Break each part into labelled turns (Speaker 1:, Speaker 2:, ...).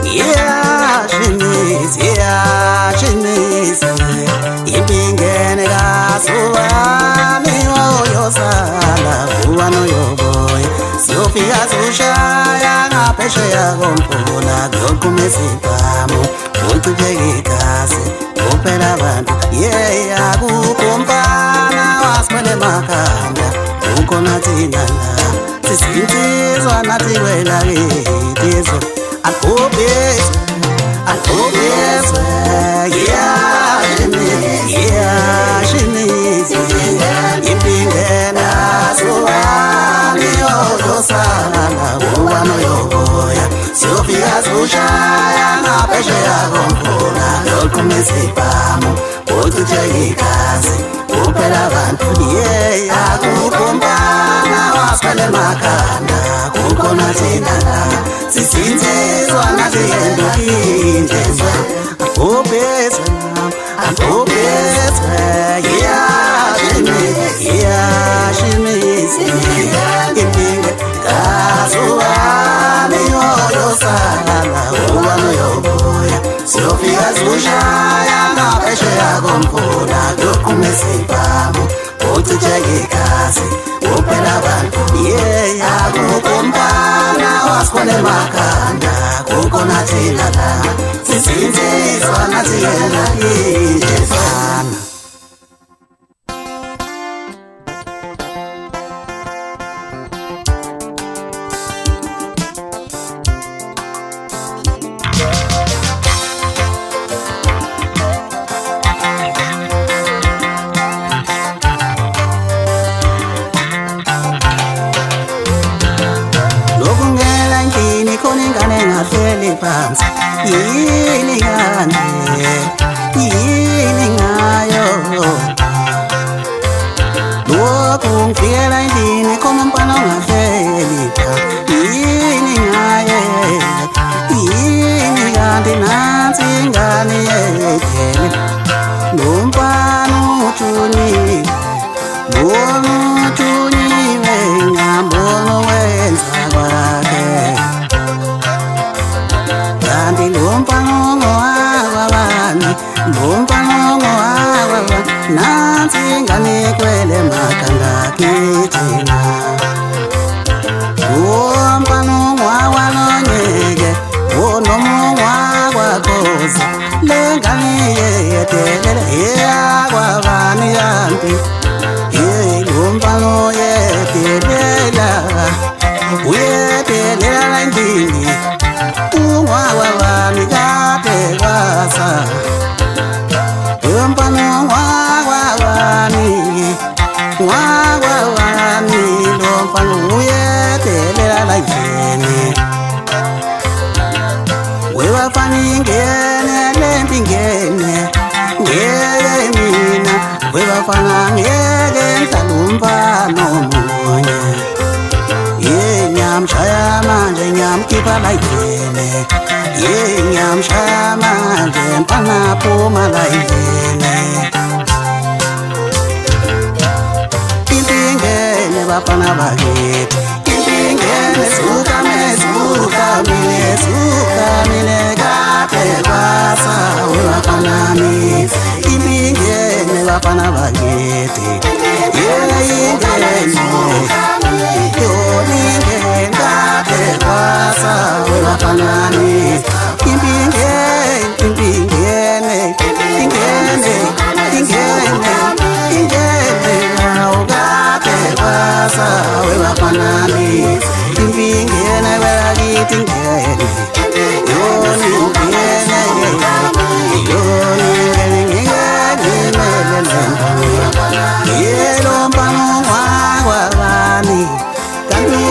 Speaker 1: Yeah, she needs Impingene kasuwami oyosala uwano yoboy Siyofika sushaya ngaphesheya komfula kuyoqhumesiphamu utujeke igazi kuphela abantu yeah akukho mfana wasiphele emakhanda ukhona thina la sisinsizwa nathi wena kithi I hope it's yeah, she needs Impingena suwami oyosala uwano yoboya Siyofika sushaya ngaphesheya komfula kuyoqhumesiphamu utujeke igazi kuphela abantu yeah akukho mfana wasiphele emakhanda kukhona thina la sisinsizwa nathi endukindezwe I hope it's yeah she needs Impinge kasuwami oyosala uwano yoboya Siyofika sushaya ngaphesheya komfula kuyoqhumesiphamu utujeke igazi kuphela abantu yeah akukho mfana wasiphele emakhanda kukhona thina la sisinsizwa nathi endukindezwana phansi yini kanje yini ngayo lokhu ngifikela endlini khona umfana ongahleli yini ngaye yini kanti nansi ingane yethele nomfana uthunyiwe ngambona wenza kwakhe nansi ingane kwele makhanda kithina umfana wawanonyeke onomwa kwakhozi lengane yedelele yakwabani yanti umfana yedelela uyedelela endlini ungwawabani kade kwasa umfana wawani lomfana uyedelela lajeni wewafana ingene lempi ngene ngeke mina wewafana ngeke nhlala umfana omunye nyamshaya manje nyamkhipha layini nyamshaya manje mfana phuma layini Impingene bafana bakithi Impingene sukamile kade kwasa webafanami Impingene bafana bakithi ingene yoningene kade kwasa webafanami Impingene kwasa webafanami Impingene bakithi ingene yelo mpano wakwabani kanti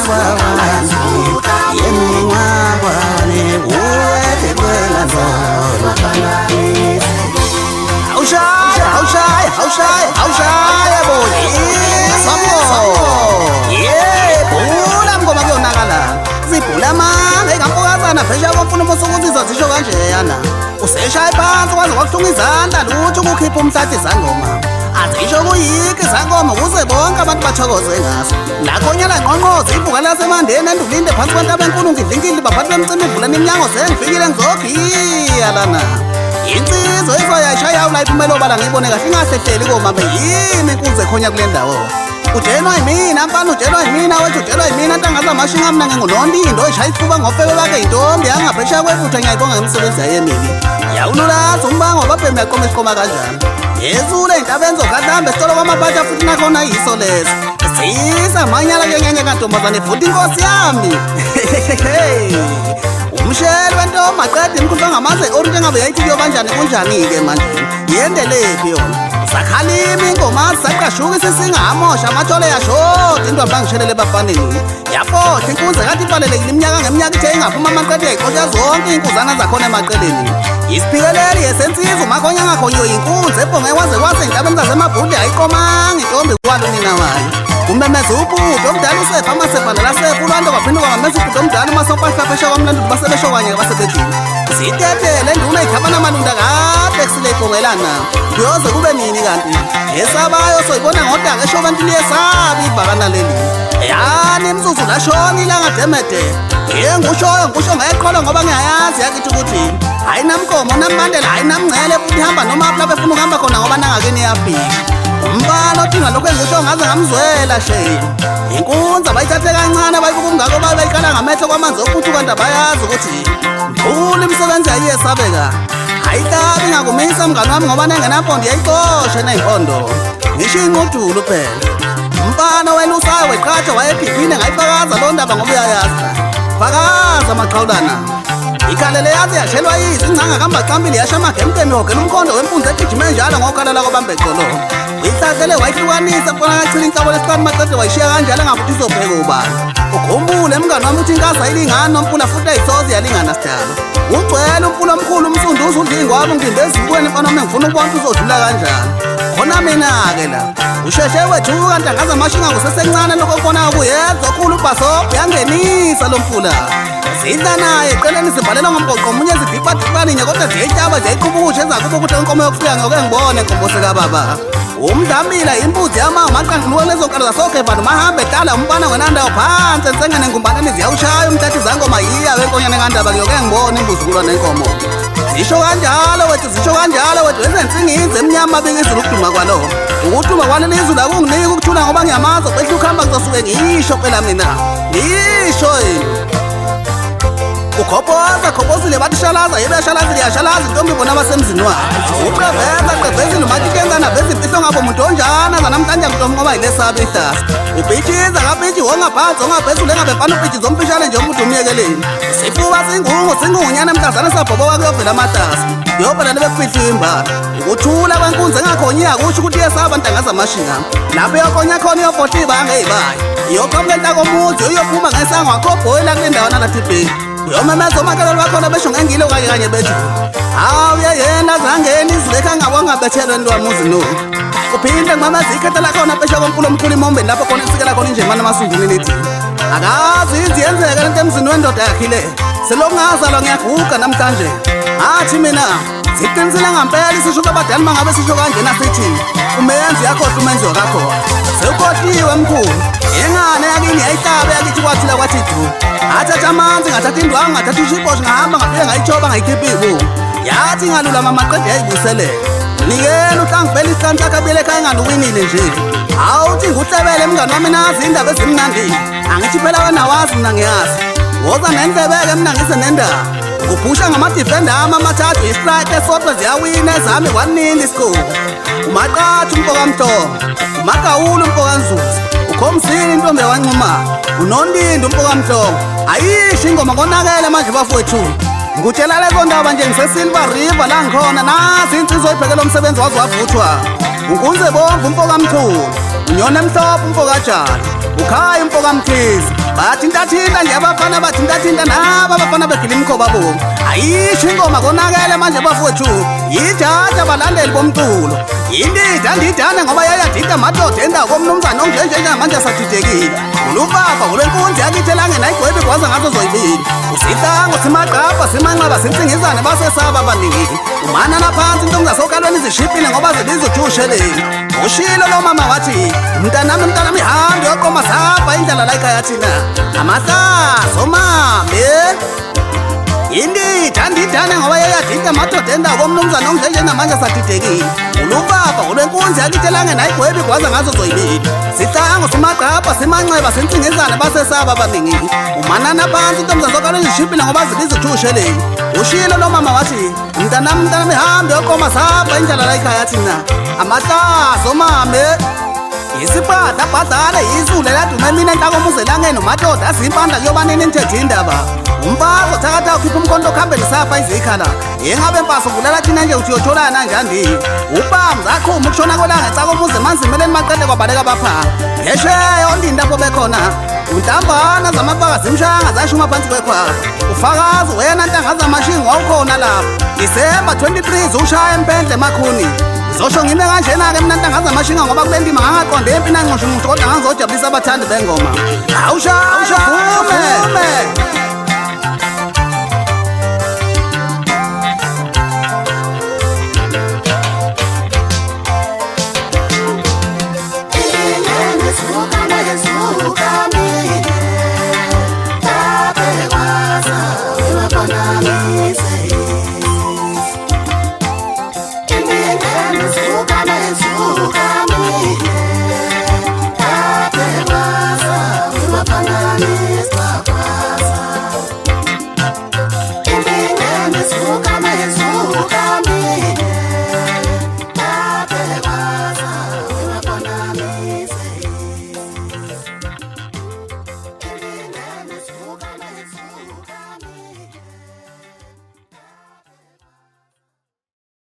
Speaker 1: wakwabani yemi wakwani uwete kwela zolo haushaya boy Sabo bula mngoma kuyonakala zibhula manga ikamfokazana ngaphesheya komfuno mosukuthi zisho kanjeyana useshaya phansi kwaze kwakuhlunga izandla lutho ukukhipha umhlathi izangoma azisho kuyiki izangoma ukuze bonke abantu bathokoze ngaso nakhonyana ngqongqoze ibhuka lasemandeni endulinde phansi kwentaba enkulu ngidlinkile baphathi bemcimbi ivulani iminyango sengifikile ngizogiya lana insizwa izoyayishaya ula iphumela obala ngiyibone kahle ingahlehleli komambe yini inkunzi ekhonya kule ndawo ujenwa yimina mfana ujenwa yimina wethu ujenwa yimina ntangaza amashinga mna ngengunondindo ishaya ifuba ngofebe bakhe intombi yangaphesheya kwefutha ngiyayibonga ngemisebenzi yayo emini yawululaza umbango wababhemi yaqoma isiqoma kanjani yezule intaba enzogadlambe sitolo kwamapatha futhi nakhona yiso leso sisa manyala kenyenye kantombazane futhi inkosi yami umsheli wentombi aqeda imikhuhlwa ngamaze orinte ngabe yayithi kuyobanjani kunjani-ke manje yendelephi yona sakhalima ingomazi saqashuka isisingamosha amathole yashoda into abangishelele ebafaneni yafohla inkunzi kade ivalelekile iminyaka ngeminyaka ithe ingaphuma amaqede yayixosha zonke iy'nkuzana zakhona emaceleni isiphikeleli yesensiza umakhonya angakhonyiwe yinkunzi ebhonge waze kwase ey'ntabeni zasemabhudle ayiqomanga intombi kwalo nina wayo umemeza ubhudo omdala usefa amasefa nalasefa ulwanto kwaphinde kwangameza ubhudo omdala umasompahlaphesha kwamlandulo basebesho kanye basebedlini siyitethele nduna ikhabana amalunda kade kusile ibhongelana kuyoze kube nini kanti esabayo soyibona ngodaka esho bantwini yesabi ibhakana leli yani imzuzu lashona ilanga demede ngisho ngayeqhola ngoba ngiyayazi yakithi ukuthi ayinamkomo nambandela ayinamngcele futhi ihamba noma lapho efuna ukuhamba khona ngoba nangakeni iyafika umbala othina lokho engisho ngaze ngamzwela sheyi inkunzi abayithathe kancane abayibuka umngako bayikala ngamehlo kwamanzi okuthi kanti abayazi ukuthi mkhulu imisebenzi yayiyesabeka ayikabi ngakumisa mngani wami ngoba nengenampondo yayicoshe ney'mpondo ngisho inqudulu phela umfana wena usayo weqatha wayephiphine ngayifakaza loo ndaba ngoba uyayazi fakaza maqhawulana ikhalele yazi yashelwa yizi ingcanga kambacambile yasha amagemgemi yogela umkhondo wempunzi egijime njalo ngokhalala kwabambecolo uyithathele wayihlukanisa fona kachila inkabo lesiqani macede wayishiya kanjalo engafuthi izobheka ubani ukhumbule mngani wami uthi inkasa ayilingani nompula futhi ayisozi yalingana sidalo ugcwele umpula omkhulu umsunduzi udlingo wami ngimbe ezibukweni mfana wami ngifuna ukubona uzodlula kanjani khona mina-ke la usheshe wethuka ntangaza amashinga kusesencane lokho kubonayo kuyedza okhulu ubhasobho yangenisa lo mpula zidla naye eceleni zivalelwa ngomgoqo omunye zidiphatipaninya kodwa ziyetyaba ziyayiqubusha ezakubo ukuthi enkomo yokufika ngoke ngibone nkombose kababa umdambila imbuzi yama umaqanquluwe lezo nkalo zasogeva nomahambe edala umfana wenandayo phansi ensengene ngumbaneni ziyawushaya umthathi zangoma yiya wenkonyane ngandaba kuyoke ngibone imbuzi kulwa nenkomo zisho kanjalo wethu ezensingizi emnyama bikizulu ukuduma kwalo ukuduma kwaleli izulu akunginiki ukuthula ngoba ngiyamazi obehla ukuhamba ngizosuke ngisho phela mina ngisho ukhobhozile bathi shalaza yebe yashalazile yashalaza intombi bona abasemzini wakhe uqevezile umatikenzana veza imfihlo ngabo muntu onjana zanamhlanje ntombi ngoba yilesabi ihlasa ibhitshiza kabhitshi wongaphansi ongaphezulu engabe mfana ubhitshiza omfishane nje umuntu umyekeleni sifuba singungunyana emhlazane sabhoboka kuyovela amatasa yovela nebekufihliwe imbala ukuthula kwenkunzi engakhonyiya kusho ukuthi yesaba ntangaza amashinga lapho yokonya khona iyofohla ibanga ey'bayo iyoqhamulenta komuzi uyophuma ngesango wakhobhoyela kule ndawana lathibheni uyomemeza omakelelo bakhona besho ngengilo kanye bethi yena zangeni izilekha angabangabethelwe ntwamuzi no uphinde ngimameza ikhetha lakhona besho kompulo omkhulu imombeni lapho khona isikela khona injemana amasunguni nithi akazi izi yenzeka lento emzini wendoda yakhile selokhu ngazalwa ngiyaguga namhlanje ngathi mina ziqinisile ngampela isisho sabadala mangabe sisho kanjena sithi umenzi yakhohlwa umenzi wakakhona sewukhohliwe mkhulu ingane yakini yayihlabe yakithi kwathila kwathi du athatha amanzi ngathatha indwangu ngathatha ishibosho ngahamba ngafike ngayitshoba ngayikhipha iy'buku yathi ngalulama amaqede yayibuyiselela nikela uhlangibela isihlanti sakhe abuyele ekhaya engaluwinile nje awuthi nguhlebele mngani wami nazi indaba ezimnandini angithi phela wena wazi mina ngiyazi woza nendlebeke mina ngise nendaba kuphusha ngamadifenda ami amathathu istrike esodwa ziyawina ezami kwanini isikole umaqatha umpokamhlongo umagawula umpokanzuzi ukhomsile intombi yawancuma unondindo umpokamhlongo ayisho ingoma konakele manje bafowethu ngikutshela lezo ndaba nje ngisesilver river la ngikhona nazi insizwa oyibhekela umsebenzi waze wavuthwa unkunze bomvu umpokamthulu unyona emhlophe umpokajala ukhaya umpokamkhizi bathintathinta nje abafana bathintathinta nabo abafana begila imikhoba bomu ayisho ingoma konakele manje bafowethu yijaja balandeli bomculo yindida ndidane ngoba yayadida madoda endawo komnumzane onjenjenje manje asadidekile ulubaba ulenkunzi yakithi elangenayigwebi kwaza ngazo zoyibili usitango simaqapha simanxeba sinsingizane basesaba abaningi umana naphansi into ngasokalweni zishipile ngoba zibiza ujusheleni ushilo lo mama wathi mntanami hambe yoqoma sapha indlela la ekhaya thina amahlazo mame indidane ngoba yeyadinta amadoda endawo komnumzana onjenje namanje sadidekile ulubaba ulwenkunzi yakithi elangenayigwebi kwaza ngazo zoyibili sitango simaqapha simanxeba sinsingizane basesaba abaningi umanana phansi intombi zasokalweni zishipile ngoba zibiza ujusheleni ushilo lo mama wathi mntanami hambe yoqoma sapha indlela la ekhaya thina amahlazo mame isiphatha bhadale izulu eladume mina enhlakomuzi elangeni umadoda azimpanda kuyobanini nithethe indaba umfazi othakatha ukhipha umkhonto okuhambeni sapha izikhala yengabe mpaso vulela thina nje uthi uyotholana njandini ubamzi aqhuma ukushona kwelanga ecakomuzi emanzimeleni maqede kwabaleka baphanga ngesheya ondini lapho bekhona untambana zamapaka zimshanga zashuma phansi kwekhwapha ufakazi wena ntanga zamashingi wawukhona lapho Disemba 23 zushaya empendle emakhuni zosho ngime kanjena-ke mina ntanga zamashinga ngoba kule ndima ngangaqonde empini anqosho nqosho kodwa ngangizojabulisa abathandi bengoma awusha